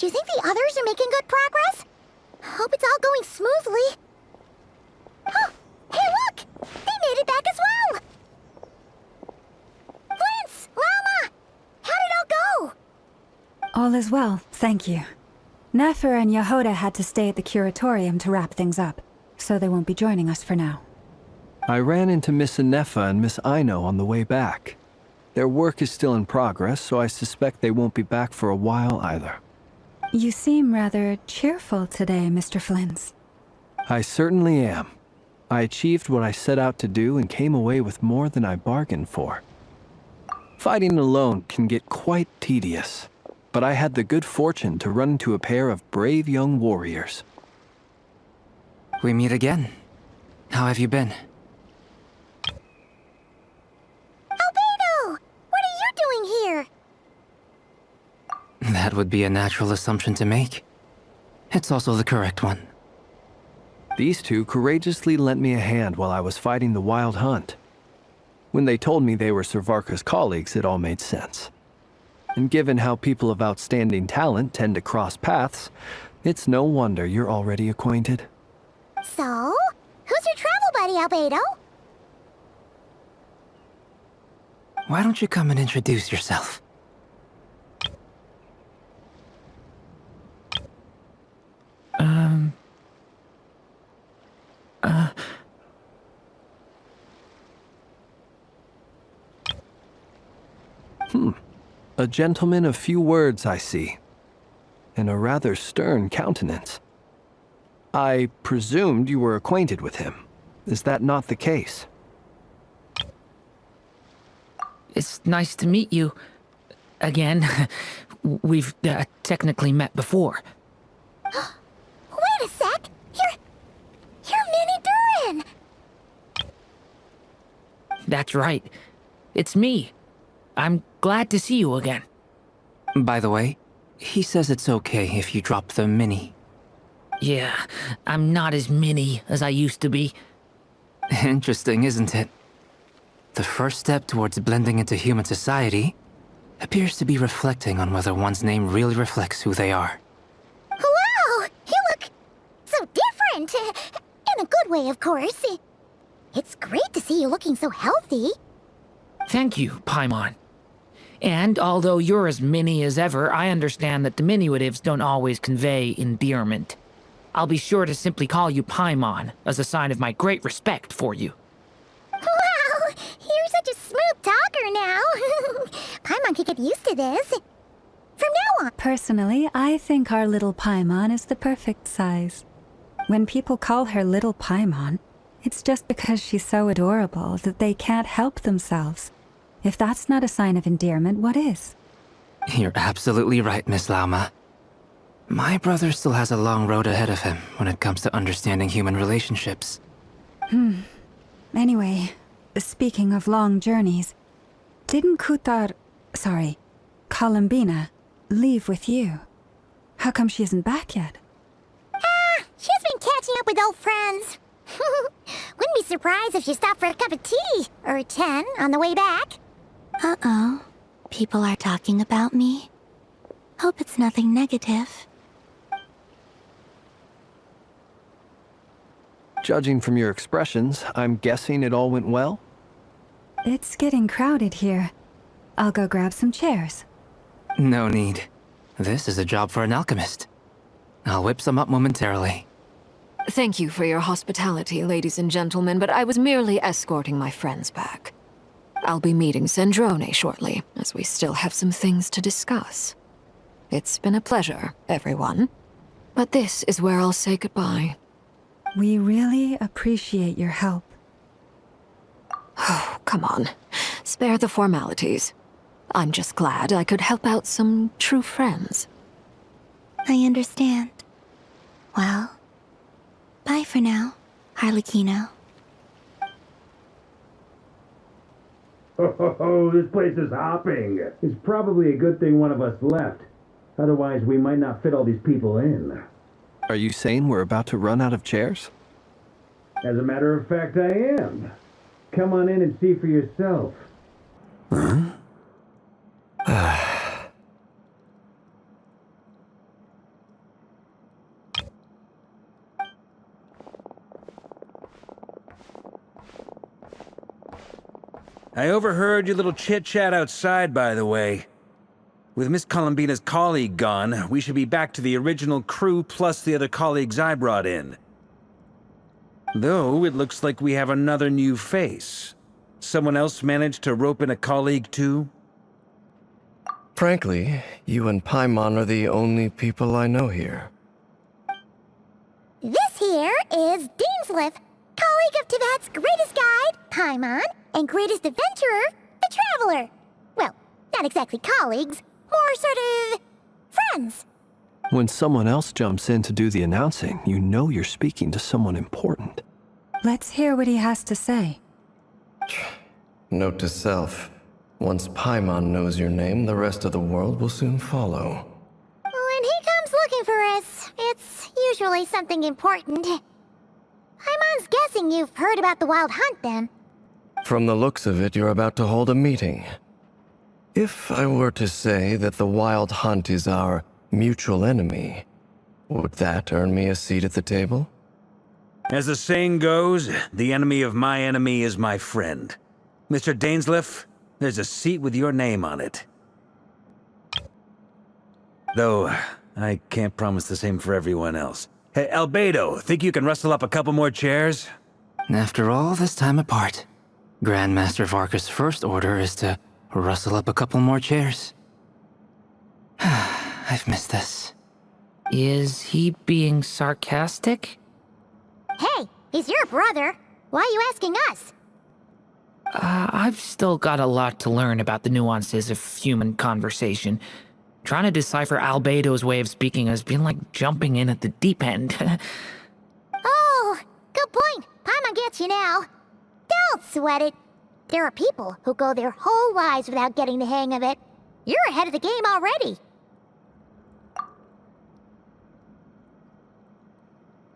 you think the others are making good progress? Hope it's all going smoothly. Oh, hey look! They made it back as well! Flins! Lauma! How did it all go? All is well, thank you. Nefer and Yehuda had to stay at the curatorium to wrap things up, so they won't be joining us for now. I ran into Miss Ineffa and Miss Ino on the way back. Their work is still in progress, so I suspect they won't be back for a while either. You seem rather cheerful today, Mr. Flins. I certainly am. I achieved what I set out to do and came away with more than I bargained for. Fighting alone can get quite tedious, but I had the good fortune to run into a pair of brave young warriors. We meet again. How have you been? Albedo! What are you doing here? That would be a natural assumption to make. It's also the correct one. These two courageously lent me a hand while I was fighting the wild hunt. When they told me they were Sir Varka's colleagues, it all made sense. And given how people of outstanding talent tend to cross paths, it's no wonder you're already acquainted. So, who's your travel buddy, Albedo? Why don't you come and introduce yourself? A gentleman of few words, I see, and a rather stern countenance. I presumed you were acquainted with him. Is that not the case? It's nice to meet you. Again. We've technically met before. Wait a sec! You're Mini Durin! That's right. It's me. I'm glad to see you again. By the way, he says it's okay if you drop the mini. Yeah, I'm not as mini as I used to be. Interesting, isn't it? The first step towards blending into human society appears to be reflecting on whether one's name really reflects who they are. Wow! You look so different! In a good way, of course. It's great to see you looking so healthy. Thank you, Paimon. And although you're as mini as ever, I understand that diminutives don't always convey endearment. I'll be sure to simply call you Paimon, as a sign of my great respect for you. Wow! You're such a smooth talker now. Paimon could get used to this. From now on. Personally, I think our little Paimon is the perfect size. When people call her Little Paimon, it's just because she's so adorable that they can't help themselves. If that's not a sign of endearment, what is? You're absolutely right, Miss Lauma. My brother still has a long road ahead of him when it comes to understanding human relationships. Anyway, speaking of long journeys, didn't Columbina, leave with you? How come she isn't back yet? She's been catching up with old friends. Wouldn't be surprised if she stopped for a cup of tea, or 10, on the way back. Uh-oh. People are talking about me. Hope it's nothing negative. Judging from your expressions, I'm guessing it all went well? It's getting crowded here. I'll go grab some chairs. No need. This is a job for an alchemist. I'll whip some up momentarily. Thank you for your hospitality, ladies and gentlemen, but I was merely escorting my friends back. I'll be meeting Sandrone shortly, as we still have some things to discuss. It's been a pleasure, everyone. But this is where I'll say goodbye. We really appreciate your help. Oh, come on. Spare the formalities. I'm just glad I could help out some true friends. I understand. Well, bye for now, Harlequino. Oh, this place is hopping. It's probably a good thing one of us left. Otherwise, we might not fit all these people in. Are you saying we're about to run out of chairs? As a matter of fact, I am. Come on in and see for yourself. I overheard your little chit-chat outside, by the way. With Miss Columbina's colleague gone, we should be back to the original crew plus the other colleagues I brought in. Though, it looks like we have another new face. Someone else managed to rope in a colleague, too? Frankly, you and Paimon are the only people I know here. This here is Dainsleif, colleague of Tibet's greatest guide, Paimon, and greatest adventurer, the Traveler. Well, not exactly colleagues, more sort of friends. When someone else jumps in to do the announcing, you know you're speaking to someone important. Let's hear what he has to say. Note to self. Once Paimon knows your name, the rest of the world will soon follow. When he comes looking for us, it's usually something important. Paimon's guessing you've heard about the Wild Hunt, then. From the looks of it, you're about to hold a meeting. If I were to say that the Wild Hunt is our mutual enemy, would that earn me a seat at the table? As the saying goes, the enemy of my enemy is my friend. Mr. Dainsleif, there's a seat with your name on it. Though, I can't promise the same for everyone else. Hey, Albedo, think you can rustle up a couple more chairs? After all this time apart, Grandmaster Varka's first order is to rustle up a couple more chairs. I've missed this. Is he being sarcastic? Hey, he's your brother. Why are you asking us? I've still got a lot to learn about the nuances of human conversation. Trying to decipher Albedo's way of speaking has been like jumping in at the deep end. Oh, good point. Paimon gets you now. Don't sweat it. There are people who go their whole lives without getting the hang of it. You're ahead of the game already.